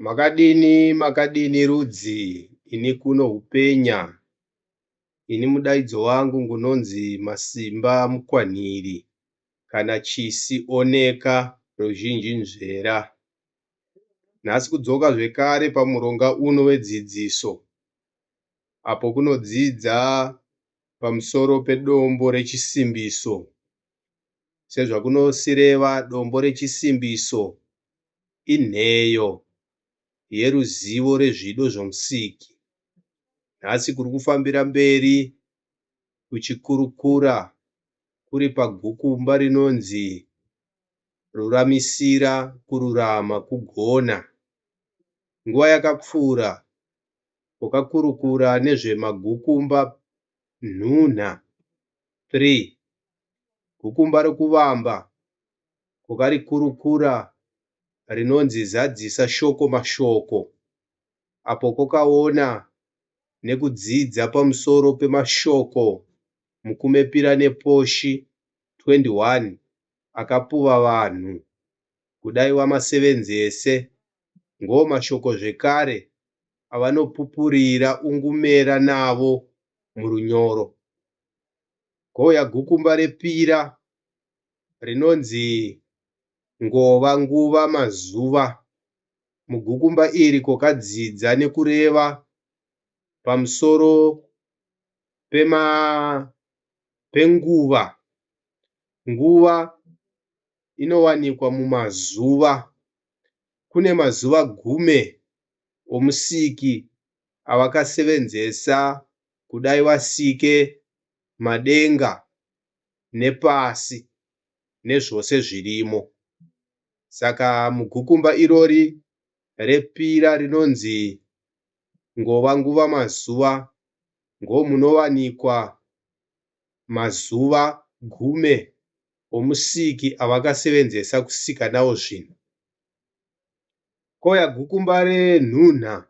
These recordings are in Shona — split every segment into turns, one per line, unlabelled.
Makadini rudzi, ini kuno hupenya. Ini mudaidzo wangu ngunonzi Masimba Mukwanhiri kana Chisi Oneka ruzhinji nzvera. Nhasi kudzoka zvekare pamuronga uno wedzidziso, apo kunodzidza pamusoro pedombo rechisimbiso. Sezvakunosireva, dombo rechisimbiso inheyo yeruzivo rezvido zvomusiki. Nhasi kuri kufambira mberi kuchikurukura kuri pagukumba rinonzi ruramisira, kururama, kugona. Nguva yakapfuura wakakurukura nezvemagukumba nhunha 3. Gukumba rekuvamba wakarikurukura rinonzi zadzisa shoko mashoko, apo kokaona nekudzidza pamusoro pemashoko mukumepira neposhi 21 akapuva vanhu kudai wamasevenzese. Ngo mashoko zvekare avanopupurira ungumera navo murunyoro. Kouya gukumba repira rinonzi ngova, nguva, mazuva. Mugukumba iri kokadzidza nekureva pamusoro penguva. Nguva inowanikwa mumazuva. Kune mazuva 10 omusiki awakasevenzesa kudai wasike madenga nepasi nezvose zvirimo. Saka mugukumba irori repira rinonzi ngova, nguva, mazuva ngomunowanikwa mazuva 10 omusiki awakasevenzesa kusika nawo zvinhu. Kouya gukumba renhunha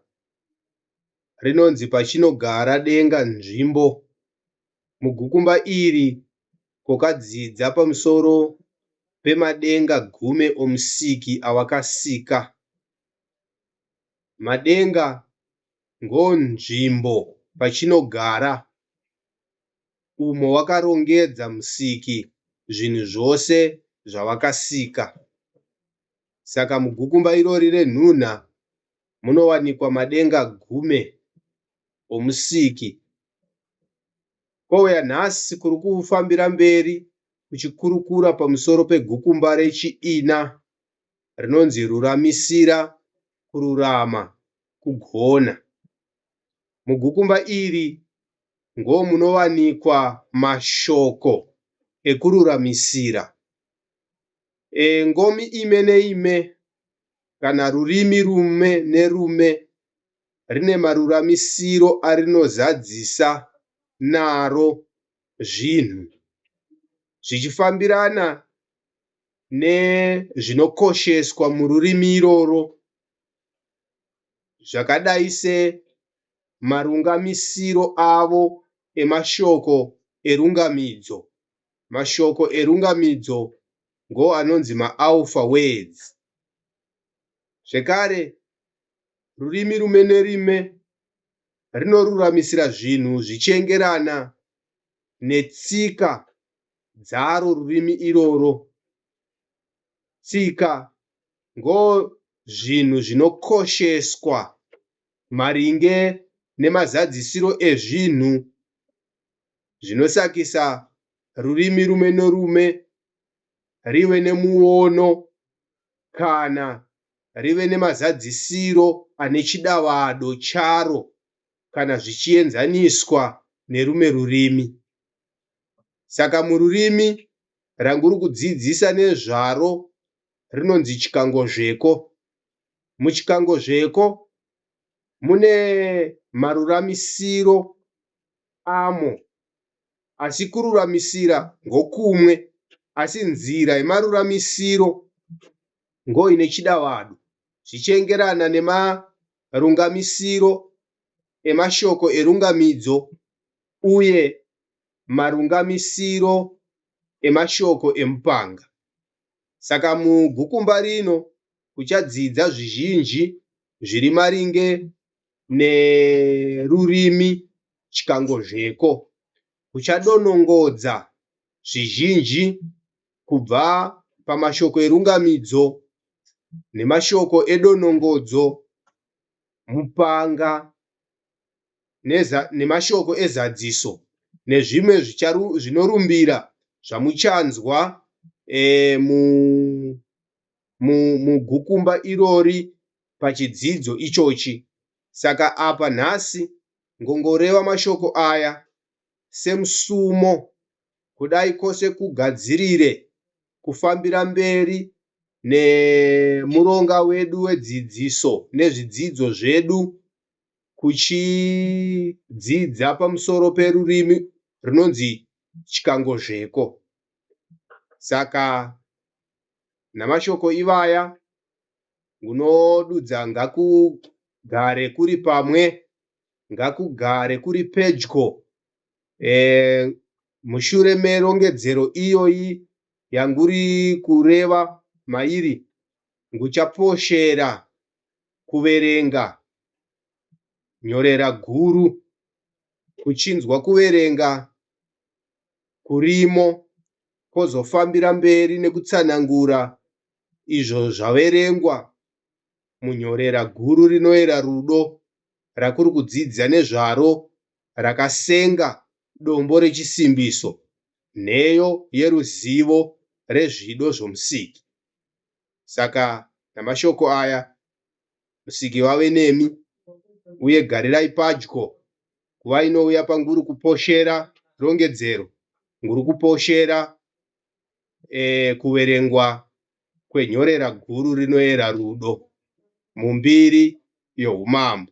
rinonzi pachinogara denga nzvimbo. Mugukumba iri kokadzidza pamusoro pemadenga 10 omusiki awakasika. Madenga ndonzvimbo pachinogara umo wakarongedza musiki zvinhu zvose zvawakasika. Saka mugukumba irori renhunha munowanikwa madenga 10 omusiki. Kouya nhasi kuri kufambira mberi kuchikurukura pamusoro pegukumba rechiina rinonzi ruramisira, kururama, kugona. Mugukumba iri ngomunowanikwa mashoko ekururamisira. Ngomi ime neime kana rurimi rumwe nerume rine maruramisiro arinozadzisa naro zvinhu zvichifambirana nezvinokosheswa mururimi iroro, zvakadai semarungamisiro avo emashoko erungamidzo. Mashoko erungamidzo ngo anonzi maAlpha words. Zvekare rurimi rumwe nerimwe rinoruramisira zvinhu zvichiengerana netsika dzaro rurimi iroro. Tsika ngo zvinhu zvinokosheswa maringe nemazadzisiro ezvinhu zvinosakisa rurimi rumwe nerume rive nemuono kana rive nemazadzisiro ane chidavado charo kana zvichienzaniswa nerumwe rurimi. Saka mururimi ranguri kudzidzisa nezvaro rinonzi chikangozveko. Muchikangozveko mune maruramisiro amo, asi kururamisira ngokumwe, asi nzira yemaruramisiro ngoine chidavado zvichiengerana nemarungamisiro emashoko erungamidzo uye marungamisiro emashoko emupanga. Saka mugukumba rino kuchadzidza zvizhinji zviri maringe nerurimi chikangozveko. Kuchadonongodza zvizhinji kubva pamashoko erungamidzo nemashoko edonongodzo, mupanga nemashoko ezadziso nezvimwe zvinorumbira zvamuchanzwa mugukumba irori pachidzidzo ichochi. Saka apa nhasi ngongoreva mashoko aya semusumo, kudai kwose kugadzirire kufambira mberi nemuronga wedu wedzidziso nezvidzidzo zvedu, kuchidzidza pamusoro perurimi runonzi chikangozveko. Saka namashoko ivaya unodudza ngakugare kuri pamwe, ngakugare kuri pedyo. Mushure merongedzero iyoyi yanguri kureva mairi, nguchaposhera kuverenga nyorera guru, kuchinzwa kuverenga kurimo, kwozofambira mberi nekutsanangura izvo zvaverengwa munyorera guru rinoyera rudo rakuri kudzidza nezvaro, rakasenga dombo rechisimbiso, nheyo yeruzivo rezvido zvomusiki. Saka namashoko aya, musiki wave nemi, uye garirai padyo kuva inouya panguri kuposhera rongedzero, nguri kuposhera kuverengwa kwenyorera guru rinoyera rudo mumbiri youmambo.